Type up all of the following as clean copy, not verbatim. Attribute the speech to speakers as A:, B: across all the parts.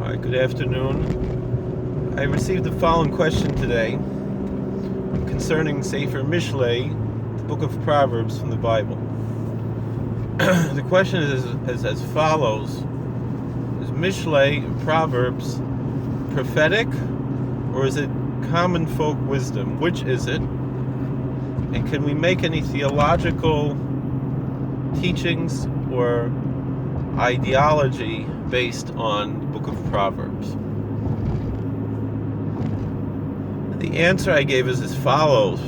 A: Hi, good afternoon. I received the following question today concerning Sefer Mishlei, the Book of Proverbs from the Bible. The question is as follows. Is Mishlei, Proverbs, prophetic, or is it common folk wisdom? Which is it? And can we make any theological teachings or ideology based on the Book of Proverbs? The answer I gave is as follows.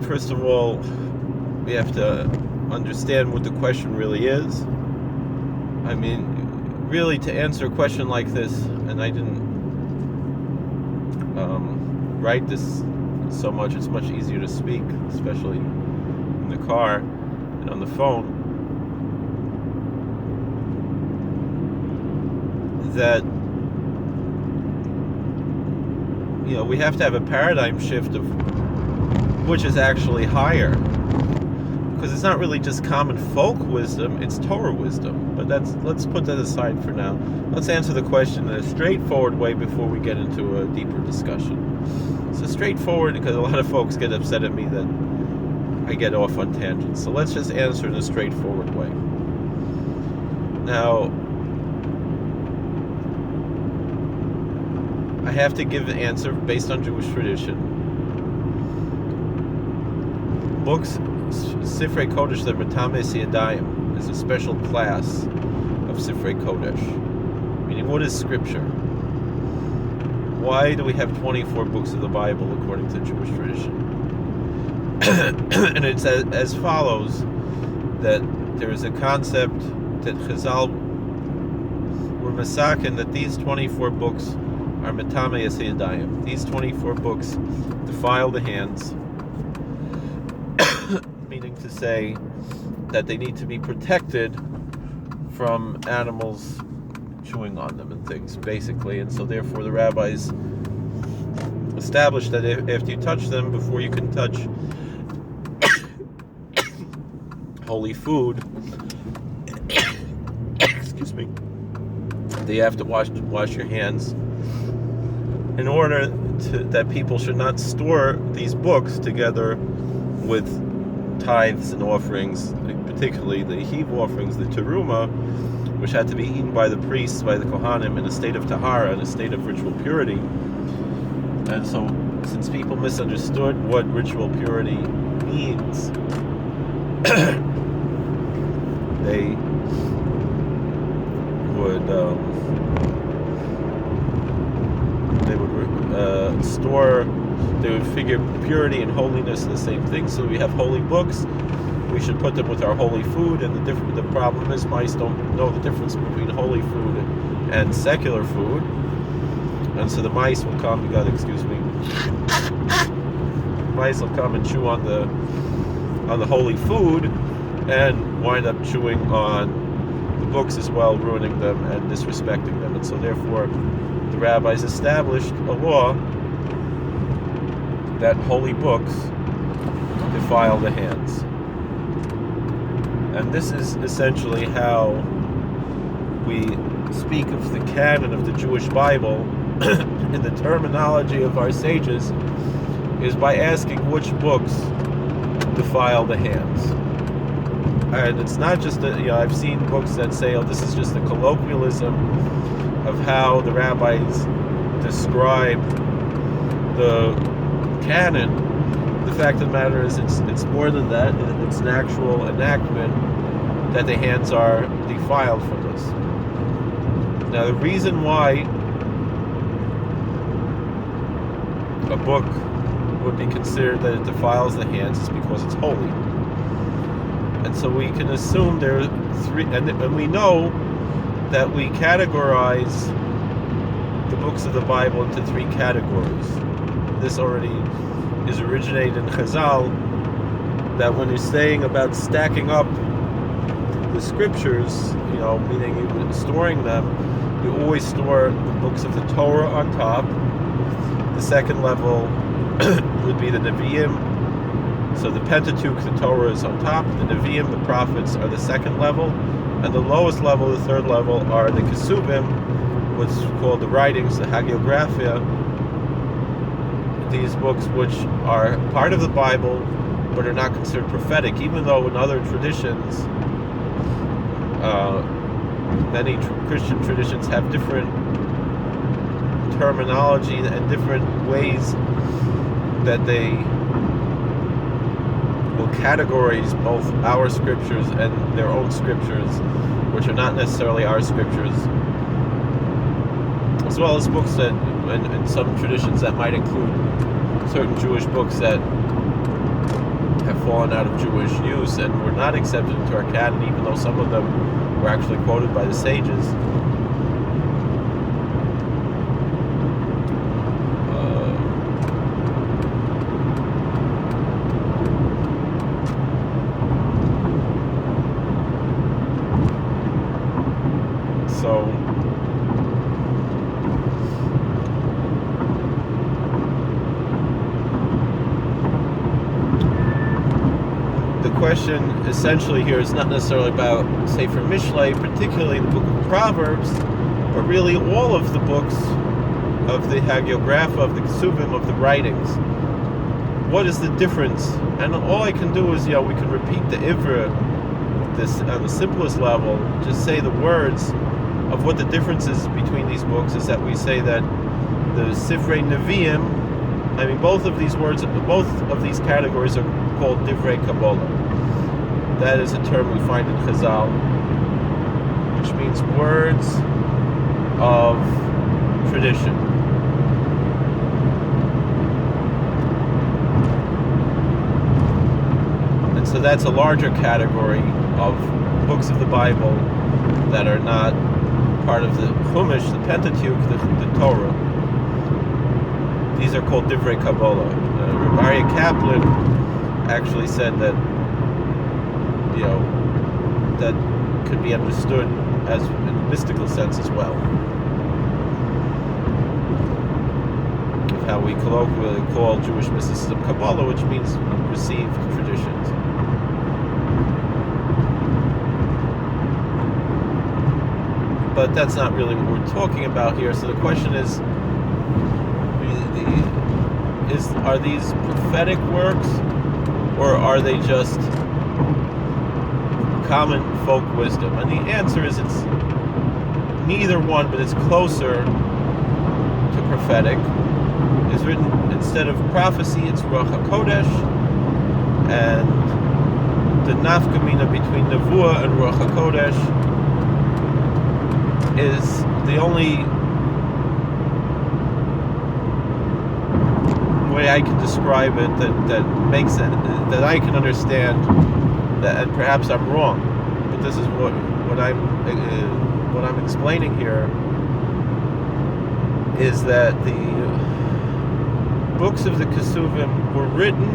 A: First of all, we have to understand what the question really is. I mean, really, to answer a question like this, and I didn't write this so much, it's much easier to speak, especially in the car and on the phone, that we have to have a paradigm shift of which is actually higher, because it's not really just common folk wisdom, it's Torah wisdom. But let's put that aside for now. Let's answer the question in a straightforward way before we get into a deeper discussion. So straightforward, because a lot of folks get upset at me that I get off on tangents. So let's just answer in a straightforward way. Now, I have to give an answer based on Jewish tradition. Books, Sifrei Kodesh, the Matames Yadayim, is a special class of Sifrei Kodesh. Meaning, what is Scripture? Why do we have 24 books of the Bible according to Jewish tradition? And it's as follows, that there is a concept that Chazal were masakin, that these 24 books are Metame Yadayim. These 24 books defile the hands, meaning to say that they need to be protected from animals chewing on them and things, basically. And so therefore the rabbis established that if you touch them, before you can touch holy food, excuse me, that you have to wash your hands, in order that people should not store these books together with tithes and offerings, particularly the heave offerings, the teruma, which had to be eaten by the priests, by the kohanim, in a state of tahara, in a state of ritual purity. And so, since people misunderstood what ritual purity means, they would figure purity and holiness are the same thing. So we have holy books, we should put them with our holy food, and the problem is mice don't know the difference between holy food and secular food, and so the mice will come, mice will come and chew on the holy food and wind up chewing on the books as well, ruining them and disrespecting them. And so therefore the rabbis established a law that holy books defile the hands. And this is essentially how we speak of the canon of the Jewish Bible in the terminology of our sages, is by asking which books defile the hands. And it's not just I've seen books that say, this is just a colloquialism of how the rabbis describe the canon. The fact of the matter is, it's more than that. It's an actual enactment that the hands are defiled from this. Now, the reason why a book would be considered that it defiles the hands is because it's holy. And so we can assume there are three, and we know that we categorize the books of the Bible into three categories. This already is originated in Chazal, that when you're saying about stacking up the scriptures, meaning you storing them, you always store the books of the Torah on top. The second level would be the Nevi'im. So the Pentateuch, the Torah, is on top. The Nevi'im, the prophets, are the second level. And the lowest level, the third level, are the Kesubim, what's called the writings, the Hagiographia, these books which are part of the Bible but are not considered prophetic, even though in other traditions, many Christian traditions have different terminology and different ways that they will categorize both our scriptures and their own scriptures, which are not necessarily our scriptures, as well as books that, in some traditions, that might include certain Jewish books that have fallen out of Jewish use and were not accepted into our canon, even though some of them were actually quoted by the sages. So the question essentially here is not necessarily about Sefer Mishlei, particularly the Book of Proverbs, but really all of the books of the Hagiographa, of the Kesuvim, of the writings. What is the difference? And all I can do is, we can repeat the Ivra, this on the simplest level, just say the words of what the difference is between these books. Is that we say that the Sifrei Nevi'im, both of these words, both of these categories are called Divrei Kabbalah. That is a term we find in Chazal, which means words of tradition. And so that's a larger category of books of the Bible that are not part of the Chumash, the Pentateuch, the Torah. These are called Divrei Kabbalah. Rabbi Aryeh Kaplan actually said that, that could be understood as in a mystical sense as well. Of how we colloquially call Jewish mysticism Kabbalah, which means received traditions. But that's not really what we're talking about here. So the question is, are these prophetic works, or are they just common folk wisdom? And the answer is it's neither one, but it's closer to prophetic. It's written, instead of prophecy, it's Ruach HaKodesh, and the nafkamina between Nevuah and Ruach HaKodesh is the only way I can describe it that makes it, that I can understand, that, and perhaps I'm wrong, but this is what I'm explaining here, is that the books of the Kesuvim were written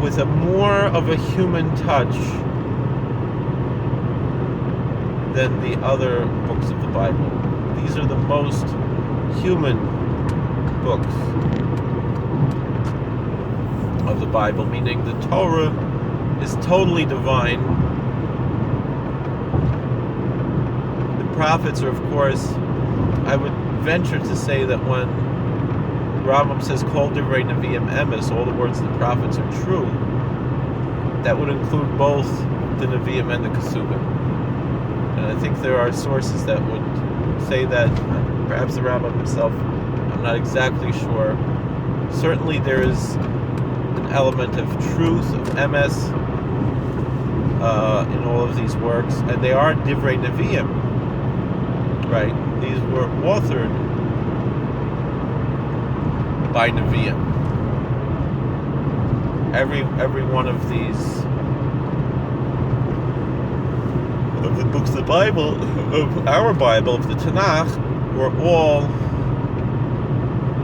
A: with a more of a human touch than the other books of the Bible. These are the most human books of the Bible, meaning the Torah is totally divine. The prophets are, of course, I would venture to say that when Rambam says Kol Divrei Nevi'im Emes, all the words of the prophets are true, that would include both the Nevi'im and the Kesuvim. And I think there are sources that would say that, perhaps the Rambam himself, I'm not exactly sure. Certainly there is an element of truth, of emes, in all of these works, and they are Divrei Nevi'im, right? These were authored by Nevi'im. Every one of these, of the books of the Bible, of our Bible, of the Tanakh, were all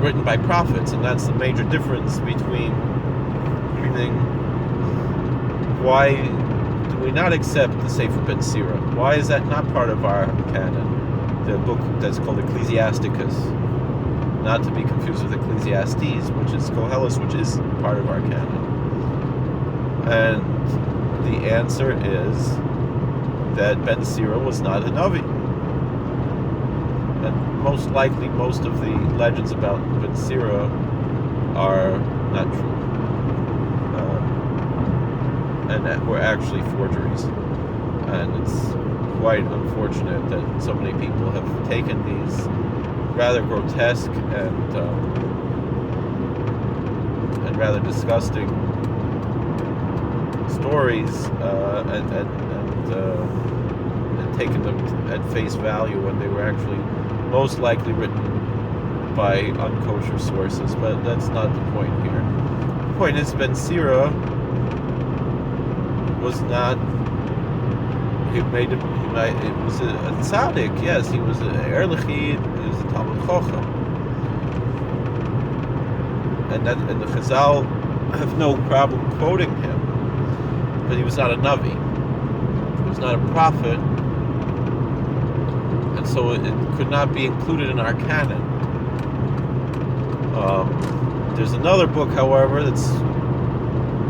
A: written by prophets, and that's the major difference between why do we not accept the Sefer Ben Sira? Why is that not part of our canon? The book that's called Ecclesiasticus, not to be confused with Ecclesiastes, which is Koheles, which is part of our canon. And the answer is that Ben Sira was not a Navi. and most likely most of the legends about Ben Sira are not true, and that were actually forgeries. And it's quite unfortunate that so many people have taken these rather grotesque and rather disgusting stories and taken them at face value when they were actually most likely written by unkosher sources. But that's not the point here. The point is, Ben Sira was not. He was a tzaddik. Yes, he was an erlichid. He was a Talmud Chacham, and the Chazal have no problem quoting him. But he was not a Navi. He was not a prophet, and so it could not be included in our canon. There's another book, however, that's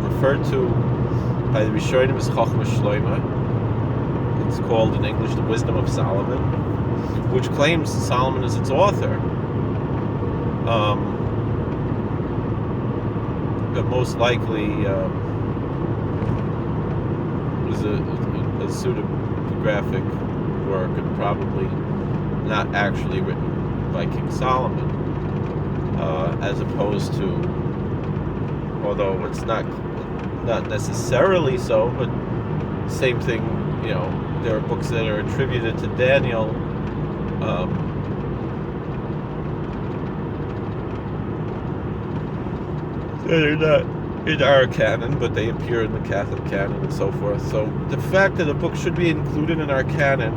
A: referred to by the Rishonim as Chochmah Shloimeh. It's called in English The Wisdom of Solomon, which claims Solomon is its author. But most likely was a pseudographic work and probably not actually written by King Solomon, as opposed to, although it's not necessarily so, but same thing, there are books that are attributed to Daniel, that are not in our canon, but they appear in the Catholic canon and so forth. So the fact that a book should be included in our canon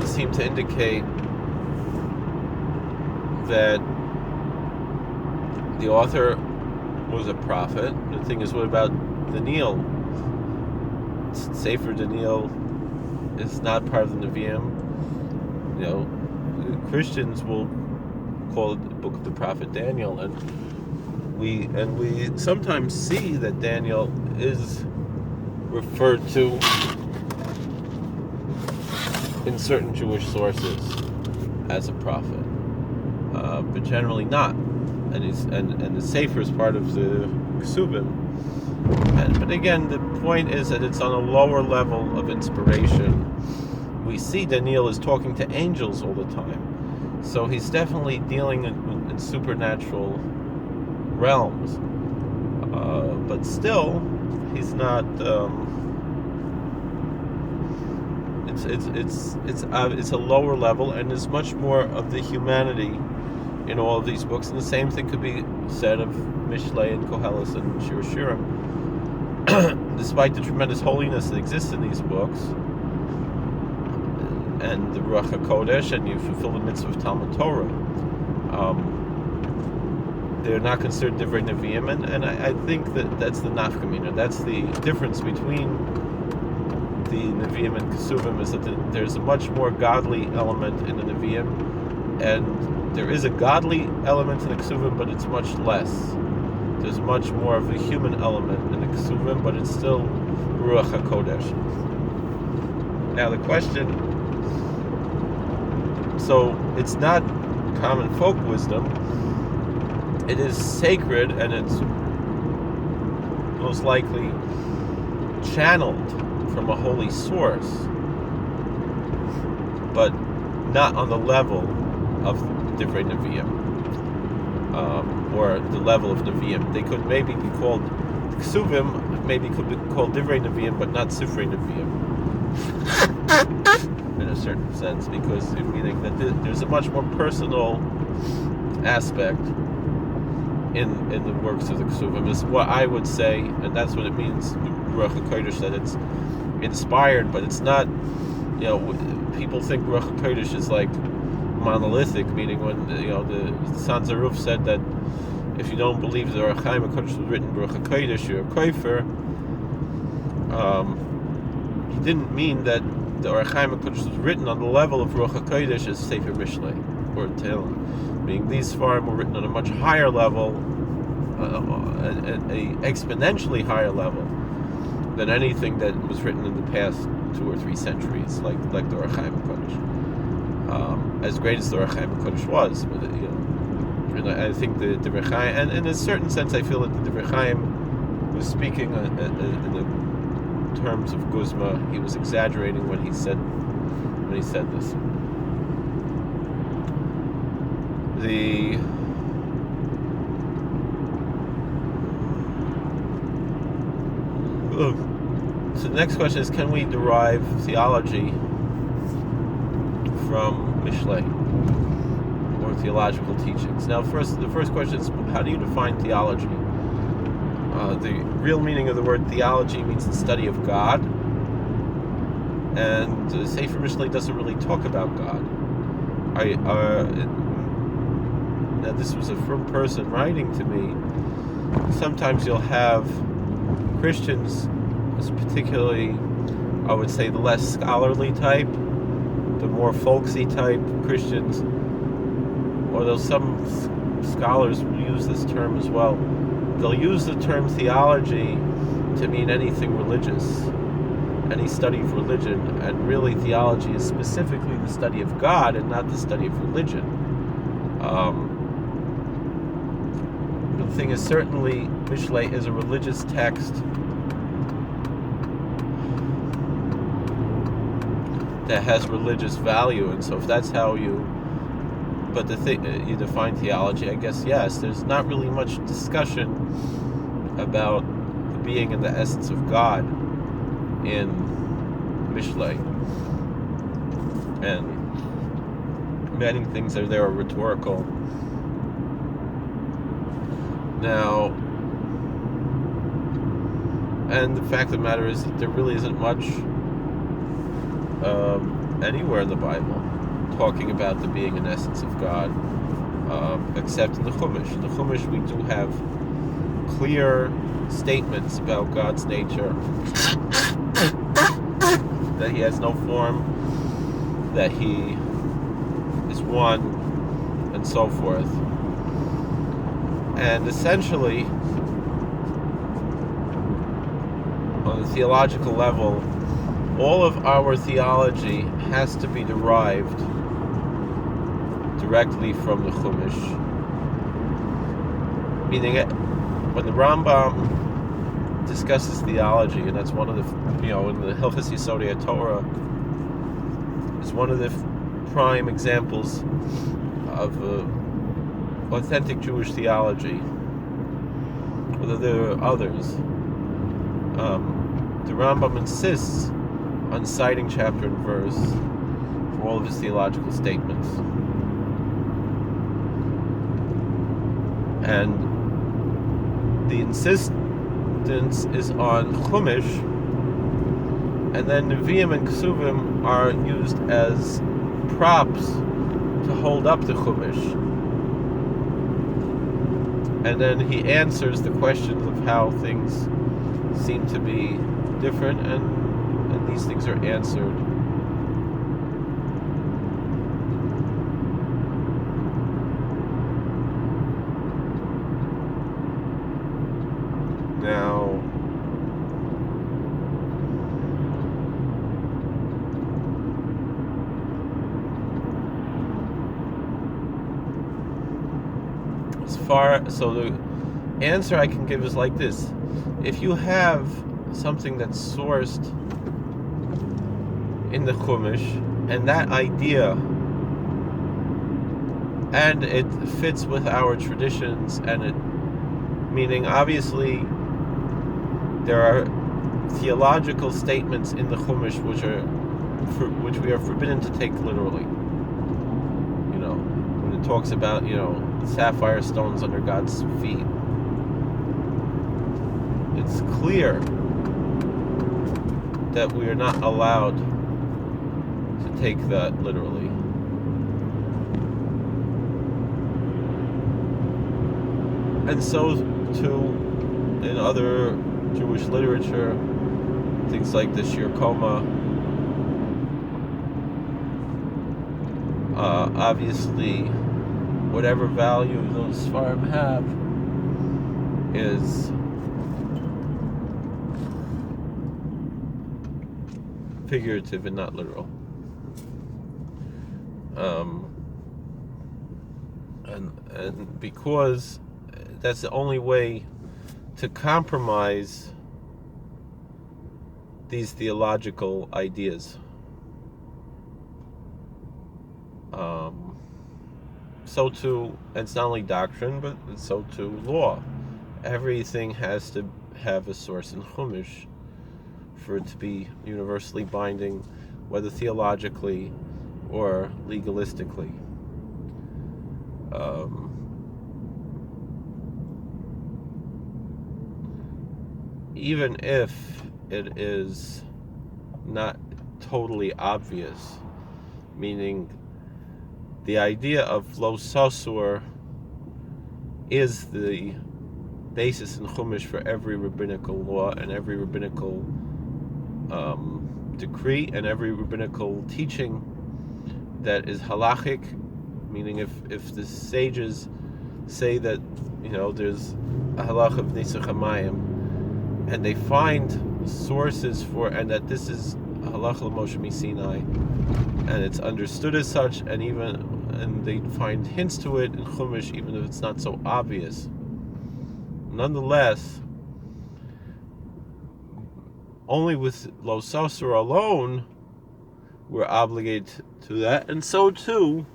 A: seems to indicate that the author was a prophet. The thing is, what about Daniel? Sefer Daniel is not part of the Nevi'im. Christians will call it the Book of the Prophet Daniel, and we sometimes see that Daniel is referred to in certain Jewish sources as a prophet, but generally not. And the Sefer is part of the Ksubim. But again, the point is that it's on a lower level of inspiration. We see Daniel is talking to angels all the time, so he's definitely dealing in supernatural realms. But still, he's not. It's a lower level, and there's much more of the humanity in all of these books, and the same thing could be said of Mishlei and Koheles and Shir Shirim. Despite the tremendous holiness that exists in these books, and the Ruach HaKodesh, and you fulfill the mitzvah of Talmud Torah, they're not considered Divrei Nevi'im, and I think that's the nafkamina. That's the difference between the Nevi'im and Kesuvim, is that there's a much more godly element in the Nevi'im, and there is a godly element in the Kesuvim, but it's much less. There's much more of a human element in the Kesuvim, but it's still Ruach HaKodesh. Now the question, so it's not common folk wisdom, it is sacred, and it's most likely channeled from a holy source, but not on the level of Divrei Nevi'im. Or the level of Nevi'im. They could maybe be called Ksuvim, maybe could be called Divrei Nevi'im, but not Sifrei Nevi'im. In a certain sense, because meaning that there's a much more personal aspect in the works of the Ksuvim, is what I would say, and that's what it means, Ruach HaKodesh, that it's inspired, but it's not, people think Ruach HaKodesh is like monolithic, meaning when the San Zaruf said that if you don't believe the Ruach HaKodesh was written Ruach HaKodesh, you're a kofer. He didn't mean that the Ruach HaKodesh was written on the level of Ruach HaKodesh as Sefer Mishlei or Tehillim, meaning these Sfarim were written on a much higher level, a exponentially higher level than anything that was written in the past 2 or 3 centuries, like the Ruach HaKodesh. as great as the Orach Chaim HaKadosh was, but I think the Divrei Chaim, and in a certain sense, I feel that the Divrei Chaim was speaking in the terms of Guzma. He was exaggerating when he said this. So the next question is: can we derive theology from Mishlei or theological teachings? Now, the first question is: how do you define theology? The real meaning of the word theology means the study of God, and Sefer Mishlei doesn't really talk about God. Now, this was a from person writing to me. Sometimes you'll have Christians, particularly, I would say, the less scholarly type, the more folksy type Christians, although some scholars will use this term as well. They'll use the term theology to mean anything religious, any study of religion, and really theology is specifically the study of God and not the study of religion. The thing is, certainly Mishlei is a religious text that has religious value, and so if that's how you define theology, I guess yes. There's not really much discussion about the being and the essence of God in Mishlei, and many things there are rhetorical. Now, and the fact of the matter is that there really isn't much anywhere in the Bible talking about the being and essence of God, except in the Chumash. In the Chumash, we do have clear statements about God's nature, that He has no form, that He is one, and so forth. And essentially, on the theological level, all of our theology has to be derived directly from the Chumash. Meaning, when the Rambam discusses theology, and that's one of the, in the Hilchos Yesodei Torah, is one of the prime examples of authentic Jewish theology, although there are others. The Rambam insists on citing chapter and verse for all of his theological statements. And the insistence is on Chumash, and then Nevi'im and Kesuvim are used as props to hold up the Chumash. And then he answers the questions of how things seem to be different, and these things are answered. Now, so the answer I can give is like this: if you have something that's sourced in the Chumash, and that idea, and it fits with our traditions, and meaning obviously there are theological statements in the Chumash which we are forbidden to take literally. When it talks about sapphire stones under God's feet, it's clear that we are not allowed to take that literally. And so too in other Jewish literature, things like the Shir Koma, obviously whatever value those Sfarim have is figurative and not literal. And because that's the only way to compromise these theological ideas. So too, it's not only doctrine, but so too law. Everything has to have a source in Chumash for it to be universally binding, whether theologically or legalistically. Even if it is not totally obvious, meaning the idea of lo sasur is the basis in Chumash for every rabbinical law and every rabbinical decree and every rabbinical teaching that is halachic, meaning if the sages say that there's a halach of Nisach HaMayim and they find sources for, and that this is halach l'Moshe Sinai, and it's understood as such, and they find hints to it in Chumash, even if it's not so obvious. Nonetheless, only with lo sasur alone we're obligated to that, and so too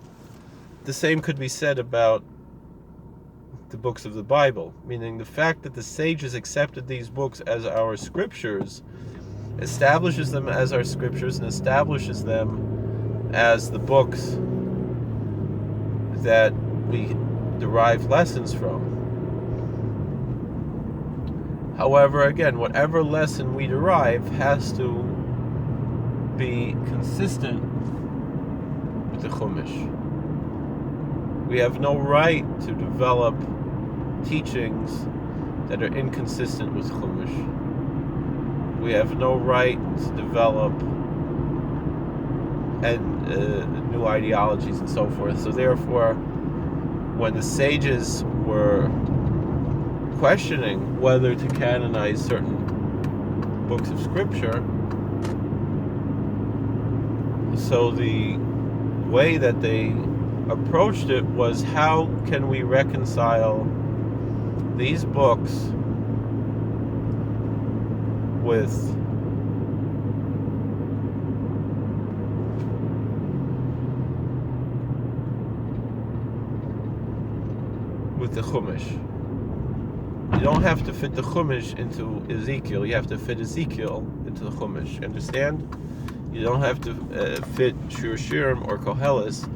A: the same could be said about the books of the Bible, meaning the fact that the sages accepted these books as our scriptures establishes them as our scriptures and establishes them as the books that we derive lessons from. However, again, whatever lesson we derive has to be consistent with the Chumash. We have no right to develop teachings that are inconsistent with Chumash. We have no right to develop new ideologies and so forth. So therefore, when the sages were questioning whether to canonize certain books of Scripture, so the way that they approached it was, how can we reconcile these books with the Chumash? You don't have to fit the Chumash into Ezekiel. You have to fit Ezekiel into the Chumash. Understand? You don't have to fit Shir Shirim or Koheles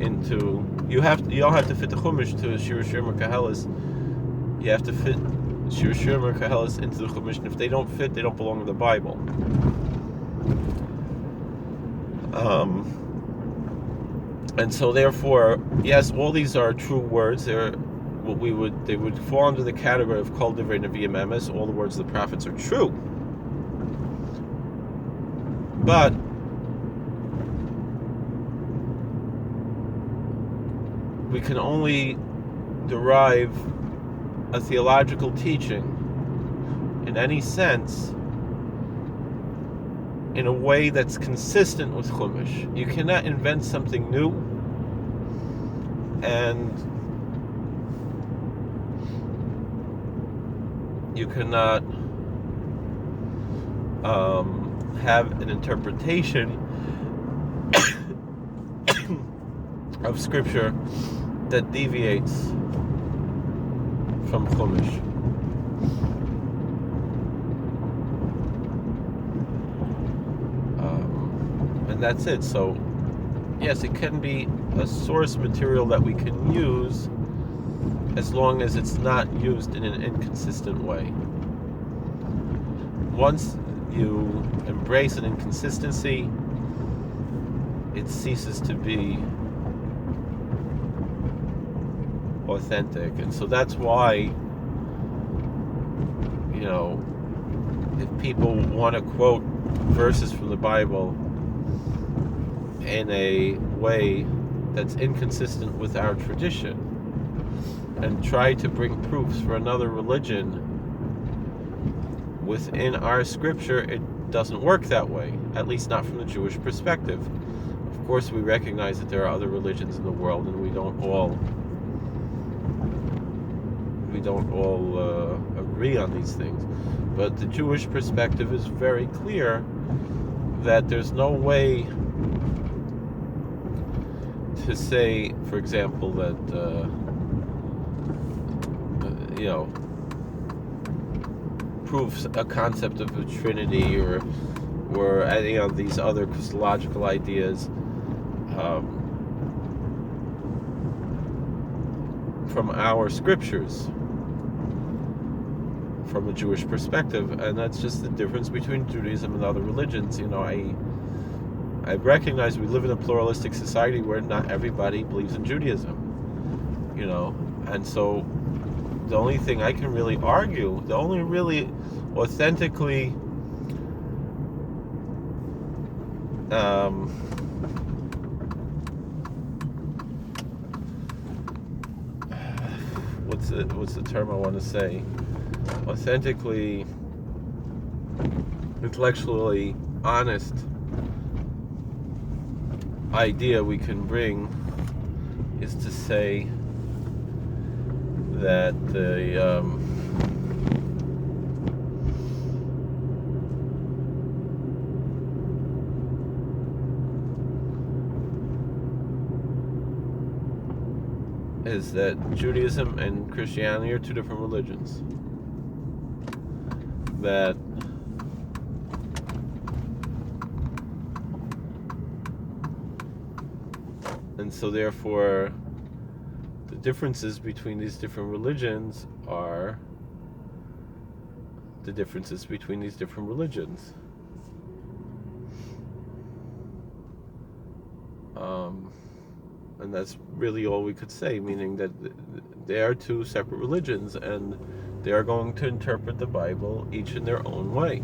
A: into. You don't have to fit the Chumash to Shir Shirim or Koheles. You have to fit Shir Shirim or Koheles into the Chumash. And if they don't fit, they don't belong in the Bible. And so therefore, yes, all these are true words. They would fall under the category of Kol Divrei Nevi'im Emes. All the words of the prophets are true. But we can only derive a theological teaching in any sense in a way that's consistent with Chumash. You cannot invent something new, and you cannot have an interpretation of Scripture that deviates from Chumash. And that's it. So, yes, it can be a source material that we can use as long as it's not used in an inconsistent way. Once you embrace an inconsistency, it ceases to be authentic. And so that's why, if people want to quote verses from the Bible in a way that's inconsistent with our tradition and try to bring proofs for another religion within our scripture, it doesn't work that way, at least not from the Jewish perspective. Of course, we recognize that there are other religions in the world, and we don't all agree on these things. But the Jewish perspective is very clear that there's no way to say, for example, that proves a concept of a Trinity or any of these other Christological ideas from our scriptures, from a Jewish perspective. And that's just the difference between Judaism and other religions. I recognize we live in a pluralistic society where not everybody believes in Judaism, and so the only thing I can really argue, the only really authentically what's the term I want to say? Authentically, intellectually honest idea we can bring is to say that is that Judaism and Christianity are two different religions. And so therefore the differences between these different religions are the differences between these different religions. And that's really all we could say, meaning that they are two separate religions and they are going to interpret the Bible each in their own way.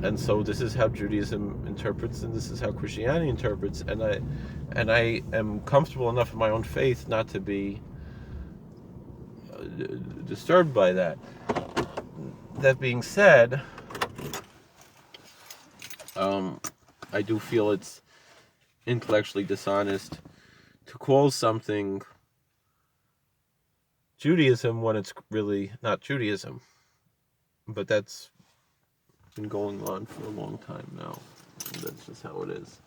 A: And so this is how Judaism interprets, and this is how Christianity interprets, and I am comfortable enough in my own faith not to be disturbed by that. That being said, I do feel it's intellectually dishonest to call something Judaism when it's really not Judaism. But that's been going on for a long time now. And that's just how it is.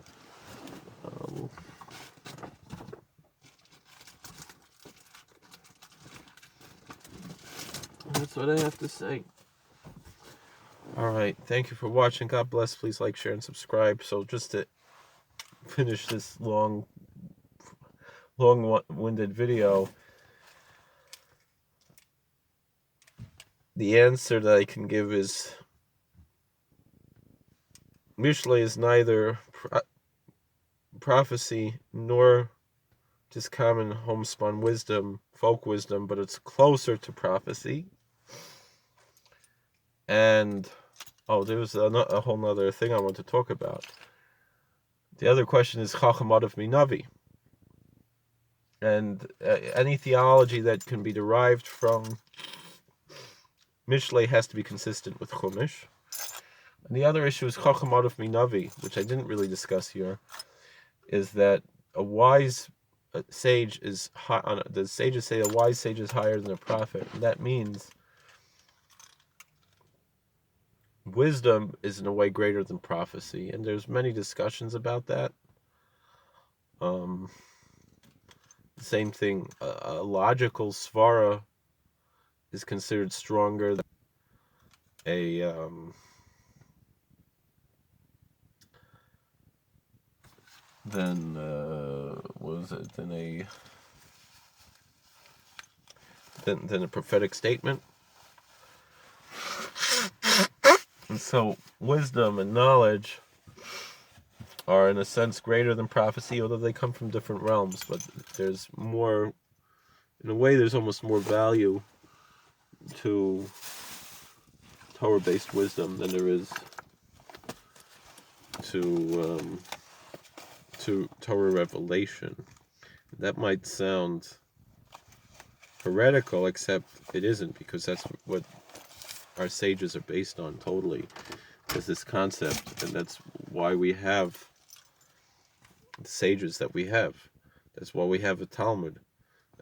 A: That's what I have to say. Alright, thank you for watching. God bless. Please like, share, and subscribe. So just to finish this long-winded video, the answer that I can give is Mishle is neither prophecy nor just common homespun wisdom, folk wisdom, but it's closer to prophecy. And there was a whole other thing I want to talk about. The other question is Chacham Adav Minavi. And any theology that can be derived from Mishle has to be consistent with Chumash. And the other issue is Chacham Adav Minavi, which I didn't really discuss here, is that a wise sage is high. The sages say a wise sage is higher than a prophet. And that means wisdom is in a way greater than prophecy, and there's many discussions about that. Same thing, a logical svara is considered stronger than than a prophetic statement. And so wisdom and knowledge are in a sense greater than prophecy, although they come from different realms. But there's more, in a way, there's almost more value to Torah-based wisdom than there is to Torah revelation. That might sound heretical, except it isn't, because that's what our sages are based on totally, is this concept, and that's why we have the sages that we have. That's why we have a Talmud.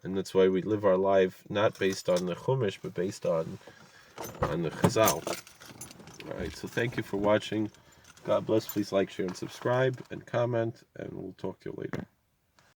A: And that's why we live our life not based on the Chumash, but based on the Chazal. Alright, so thank you for watching. God bless. Please like, share, and subscribe, and comment, and we'll talk to you later.